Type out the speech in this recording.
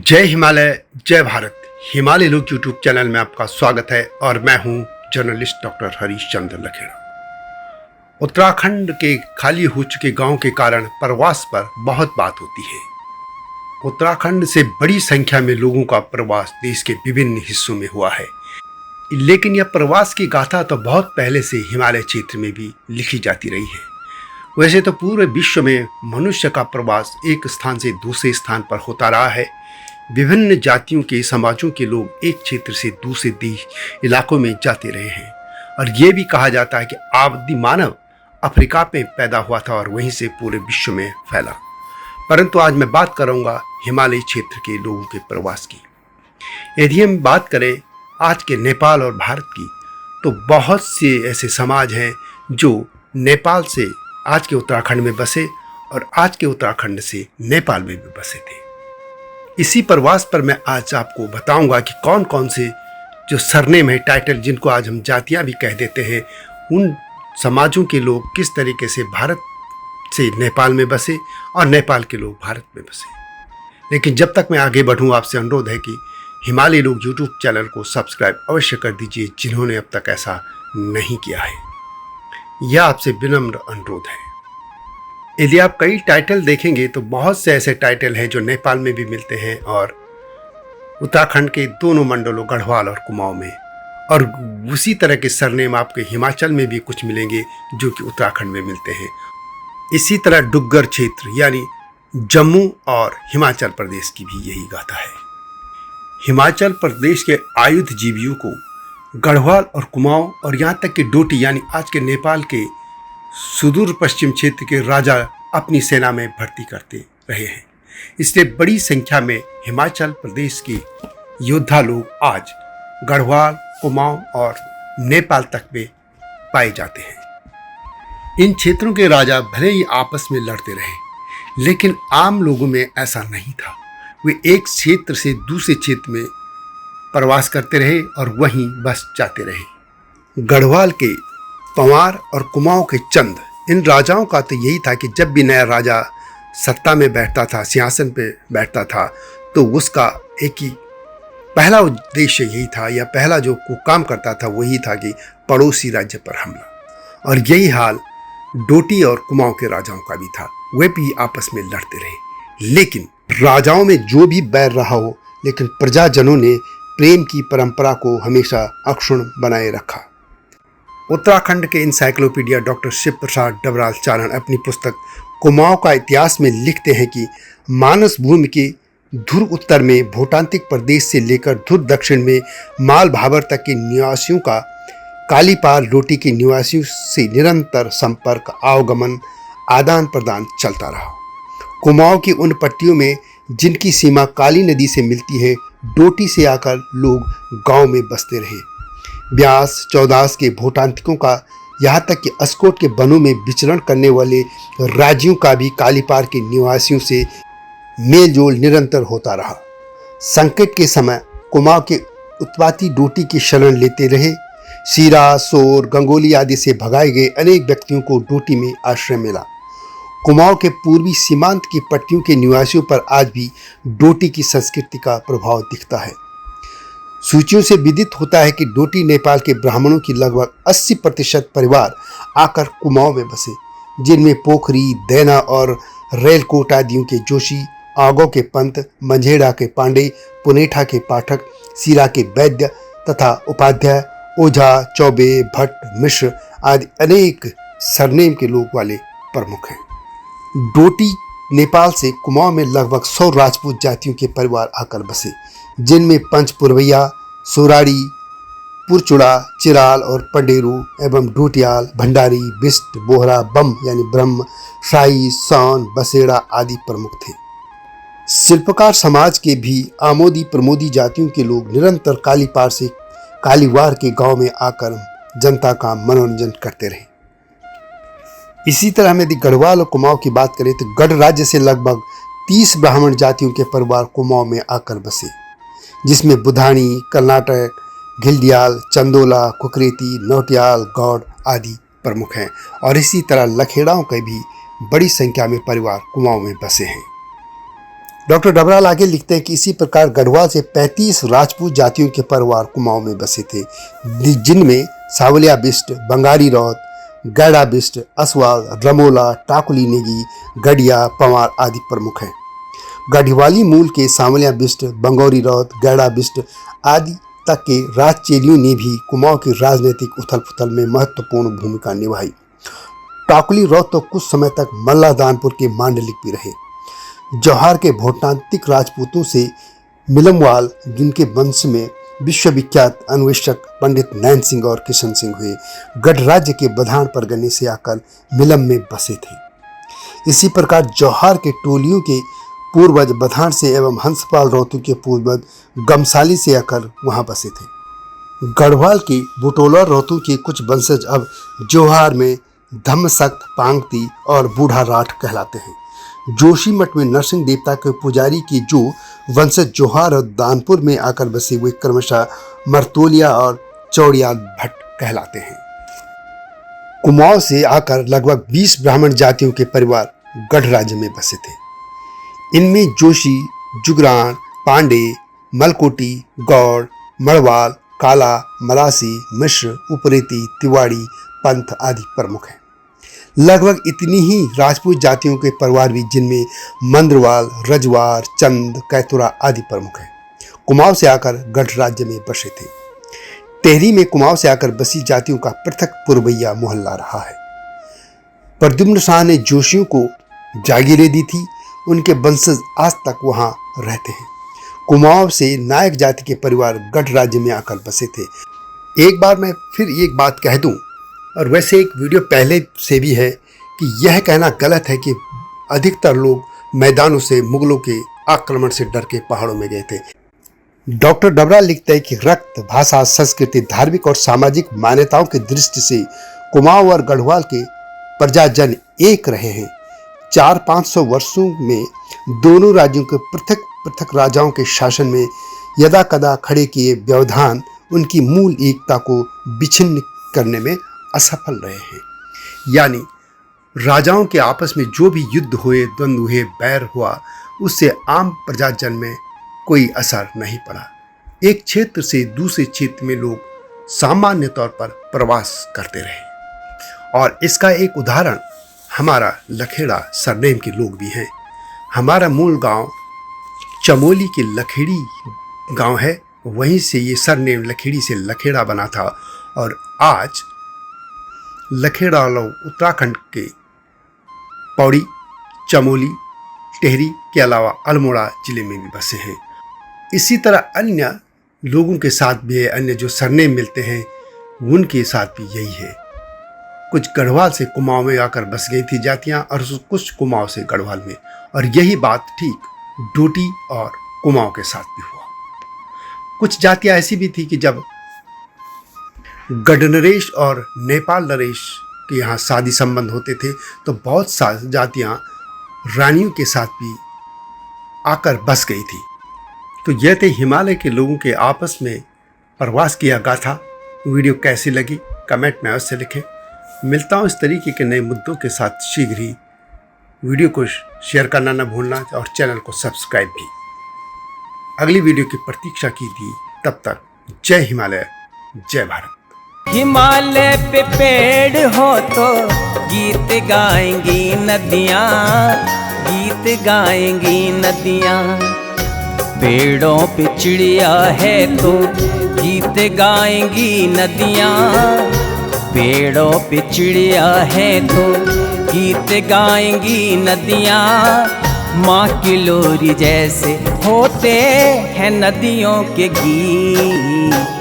जय हिमालय जय भारत। हिमालय लोग यूट्यूब चैनल में आपका स्वागत है और मैं हूं जर्नलिस्ट डॉक्टर हरीश चंद्र लखेड़ा। उत्तराखंड के खाली हो चुके गांव के कारण प्रवास पर बहुत बात होती है। उत्तराखंड से बड़ी संख्या में लोगों का प्रवास देश के विभिन्न हिस्सों में हुआ है, लेकिन यह प्रवास की गाथा तो बहुत पहले से हिमालय क्षेत्र में भी लिखी जाती रही है। वैसे तो पूरे विश्व में मनुष्य का प्रवास एक स्थान से दूसरे स्थान पर होता रहा है। विभिन्न जातियों के समाजों के लोग एक क्षेत्र से दूसरे देश इलाकों में जाते रहे हैं और ये भी कहा जाता है कि आदि मानव अफ्रीका में पैदा हुआ था और वहीं से पूरे विश्व में फैला। परंतु आज मैं बात करूंगा हिमालय क्षेत्र के लोगों के प्रवास की। यदि हम बात करें आज के नेपाल और भारत की, तो बहुत से ऐसे समाज हैं जो नेपाल से आज के उत्तराखंड में बसे और आज के उत्तराखंड से नेपाल में भी बसे थे। इसी प्रवास पर मैं आज आपको बताऊंगा कि कौन कौन से जो सरनेम है, टाइटल, जिनको आज हम जातियां भी कह देते हैं, उन समाजों के लोग किस तरीके से भारत से नेपाल में बसे और नेपाल के लोग भारत में बसे। लेकिन जब तक मैं आगे बढ़ूं, आपसे अनुरोध है कि हिमालय लोग यूट्यूब चैनल को सब्सक्राइब अवश्य कर दीजिए जिन्होंने अब तक ऐसा नहीं किया है। यह आपसे विनम्र अनुरोध है। यदि आप कई टाइटल देखेंगे तो बहुत से ऐसे टाइटल हैं जो नेपाल में भी मिलते हैं और उत्तराखंड के दोनों मंडलों गढ़वाल और कुमाऊं में, और उसी तरह के सरनेम आपके हिमाचल में भी कुछ मिलेंगे जो कि उत्तराखंड में मिलते हैं। इसी तरह डुग्गर क्षेत्र यानी जम्मू और हिमाचल प्रदेश की भी यही गाथा है। हिमाचल प्रदेश के आयुध जीवियों को गढ़वाल और कुमाऊं और यहाँ तक कि डोटी यानी आज के नेपाल के सुदूर पश्चिम क्षेत्र के राजा अपनी सेना में भर्ती करते रहे हैं। इसलिए बड़ी संख्या में हिमाचल प्रदेश के योद्धा लोग आज गढ़वाल, कुमाऊं और नेपाल तक में पाए जाते हैं। इन क्षेत्रों के राजा भले ही आपस में लड़ते रहे, लेकिन आम लोगों में ऐसा नहीं था। वे एक क्षेत्र से दूसरे क्षेत्र में प्रवास करते रहे और वहीं बस जाते रहे। गढ़वाल के पंवार और कुमाऊं के चंद, इन राजाओं का तो यही था कि जब भी नया राजा सत्ता में बैठता था, सिंहासन पे बैठता था, तो उसका एक ही पहला उद्देश्य यही था या पहला जो काम करता था वही था कि पड़ोसी राज्य पर हमला। और यही हाल डोटी और कुमाऊं के राजाओं का भी था। वे भी आपस में लड़ते रहे, लेकिन राजाओं में जो भी बैर रहा हो, लेकिन प्रजाजनों ने प्रेम की परंपरा को हमेशा अक्षुण्ण बनाए रखा। उत्तराखंड के इंसाइक्लोपीडिया डॉक्टर शिव प्रसाद डबराल चारण अपनी पुस्तक कुमाऊं का इतिहास में लिखते हैं कि मानस भूमि के ध्रुव उत्तर में भूटांतिक प्रदेश से लेकर ध्रुव दक्षिण में माल भाबर तक के निवासियों का कालीपार डोटी के निवासियों से निरंतर संपर्क, आवागमन, आदान प्रदान चलता रहा। कुमाऊं की उन पट्टियों में जिनकी सीमा काली नदी से मिलती है, डोटी से आकर लोग गांव में बसते रहे। ब्यास, चौदास के भूटांतिकों का, यहाँ तक कि अस्कोट के वनों में विचरण करने वाले राज्यों का भी कालीपार के निवासियों से मेलजोल निरंतर होता रहा। संकट के समय कुमाऊं के उत्पाती डोटी की शरण लेते रहे। सीरा, सोर, गंगोली आदि से भगाए गए अनेक व्यक्तियों को डोटी में आश्रय मिला। कुमाऊं के पूर्वी सीमांत की पट्टियों के निवासियों पर आज भी डोटी की संस्कृति का प्रभाव दिखता है। सूचियों से विदित होता है कि डोटी नेपाल के ब्राह्मणों की लगभग 80% परिवार आकर कुमाऊं में बसे, जिनमें पोखरी, दैना और रेलकोट आदियों के जोशी, आगो के पंत, मंझेड़ा के पांडे, पुनेठा के पाठक, सीरा के वैद्य तथा उपाध्याय, ओझा, चौबे, भट्ट, मिश्र आदि अनेक सरनेम के लोग वाले प्रमुख हैं। डोटी नेपाल से कुमाऊं में लगभग 100 राजपूत जातियों के परिवार आकर बसे, जिनमें पंच पुरवैया, सोराड़ी, पुरचुड़ा, चिराल और पंडेरू एवं डोटियाल, भंडारी, बिस्ट, बोहरा, बम यानी ब्रह्म, शाही, सौन, बसेड़ा आदि प्रमुख थे। शिल्पकार समाज के भी आमोदी प्रमोदी जातियों के लोग निरंतर कालीपार से कालीवार के गांव में आकर जनता का मनोरंजन करते रहे। इसी तरह हम यदि गढ़वाल और कुमाऊं की बात करें तो गढ़ राज्य से लगभग 30 ब्राह्मण जातियों के परिवार कुमाऊं में आकर बसे, जिसमें बुधानी, कर्नाटक, घिल्डियाल, चंदोला, कुकरेती, नौटियाल, गौड़ आदि प्रमुख हैं। और इसी तरह लखेड़ाओं के भी बड़ी संख्या में परिवार कुमाऊं में बसे हैं। डॉक्टर डबराल आगे लिखते हैं कि इसी प्रकार गढ़वाल से 35 राजपूत जातियों के परिवार कुमाऊं में बसे थे, जिनमें सावलिया बिष्ट, बंगारी रौत, गैड़ा बिष्ट, असवाल, रमोला, टाकुली नेगी, गढ़िया, पंवार आदि प्रमुख हैं। गढ़वाली मूल के सावलिया बिष्ट, बंगौरी रौत, गैड़ा बिष्ट आदि तक के राजचेलियों ने भी कुमाऊं की राजनीतिक उथल पुथल में महत्वपूर्ण भूमिका निभाई। टाकुली रौत तो कुछ समय तक मल्लादानपुर के मांडलिक भी रहे। जौहार के भोटांतिक राजपूतों से मिलमवाल, जिनके वंश में विश्वविख्यात अन्वेषक पंडित नैन सिंह और किशन सिंह हुए, गढ़ राज्य के बधान परगने से आकर मिलम में बसे थे। इसी प्रकार जौहार के टोलियों के पूर्वज बधान से एवं हंसपाल रौतू के पूर्वज गमसाली से आकर वहां बसे थे। गढ़वाल के बुटोला रौतू के कुछ वंशज अब जौहार में धम्मसख्त, पांगती और बूढ़ा राठ कहलाते हैं। जोशी मठ में नरसिंह देवता के पुजारी की जो वंशज जौहार और दानपुर में आकर बसे हुए क्रमशः मरतोलिया और चौड़ियाल भट्ट कहलाते हैं। कुमाऊं से आकर लगभग 20 ब्राह्मण जातियों के परिवार गढ़ राज्य में बसे थे। इनमें जोशी, जुगरान, पांडे, मलकोटी, गौड़, मड़वाल, काला, मलासी, मिश्र, उपरेती, तिवाड़ी, पंथ आदि प्रमुख हैं। लगभग इतनी ही राजपूत जातियों के परिवार भी, जिनमें मंद्रवाल, रजवार, चंद, कैतुरा आदि प्रमुख हैं, कुमाऊं से आकर गढ़ राज्य में बसे थे। टेहरी में कुमाऊं से आकर बसी जातियों का पृथक पुरवैया मोहल्ला रहा है। प्रद्युम्न शाह ने जोशियों को जागीरें दी थी, उनके वंशज आज तक वहां रहते हैं। कुमाऊं से नायक जाति के परिवार गढ़ राज्य में आकर बसे थे। एक बार मैं फिर एक बात कह दूं, और वैसे एक वीडियो पहले से भी है, कि यह कहना गलत है कि अधिकतर लोग मैदानों से मुगलों के आक्रमण से डर के पहाड़ों में गए थे। डॉक्टर डबराल लिखते हैं कि रक्त, भाषा, संस्कृति, धार्मिक और सामाजिक मान्यताओं की दृष्टि से कुमाऊं और गढ़वाल के प्रजाजन एक रहे हैं। 400-500 वर्षों में दोनों राज्यों के पृथक पृथक राजाओं के शासन में यदा कदा खड़े किए व्यवधान उनकी मूल एकता को विच्छिन्न करने में असफल रहे हैं। यानी राजाओं के आपस में जो भी युद्ध हुए, द्वंद्व हुए, बैर हुआ, उससे आम प्रजाजन में कोई असर नहीं पड़ा। एक क्षेत्र से दूसरे क्षेत्र में लोग सामान्य तौर पर प्रवास करते रहे। और इसका एक उदाहरण हमारा लखेड़ा सरनेम के लोग भी हैं। हमारा मूल गांव चमोली के लखेड़ी गांव है, वहीं से ये सरनेम लखेड़ी से लखेड़ा बना था। और आज लखेड़ा लोग उत्तराखंड के पौड़ी, चमोली, टेहरी के अलावा अल्मोड़ा जिले में भी बसे हैं। इसी तरह अन्य लोगों के साथ भी है, अन्य जो सरनेम मिलते हैं उनके साथ भी यही है। कुछ गढ़वाल से कुमाऊं में आकर बस गई थी जातियां, और कुछ कुमाऊं से गढ़वाल में, और यही बात ठीक डोटी और कुमाऊं के साथ भी हुआ। कुछ जातियां ऐसी भी थी कि जब गढ़ नरेश और नेपाल नरेश के यहाँ शादी संबंध होते थे तो बहुत सारी जातियां रानियों के साथ भी आकर बस गई थी। तो यह थे हिमालय के लोगों के आपस में प्रवास की गाथा। वीडियो कैसी लगी कमेंट में अवश्य लिखें। मिलता हूँ इस तरीके के नए मुद्दों के साथ शीघ्र ही। वीडियो को शेयर करना न भूलना और चैनल को सब्सक्राइब भी। अगली वीडियो की प्रतीक्षा कीजिए। तब तक जय हिमालय, जय भारत। हिमालय पे पेड़ हो तो गीत गाएंगी नदियाँ, गीत गाएंगी नदियाँ। पेड़ों पे चिड़िया है तो गीत गाएंगी नदियाँ, पेड़ों पे चिड़िया है तो गीत गाएंगी नदियाँ। माँ की लोरी जैसे होते हैं नदियों के गीत।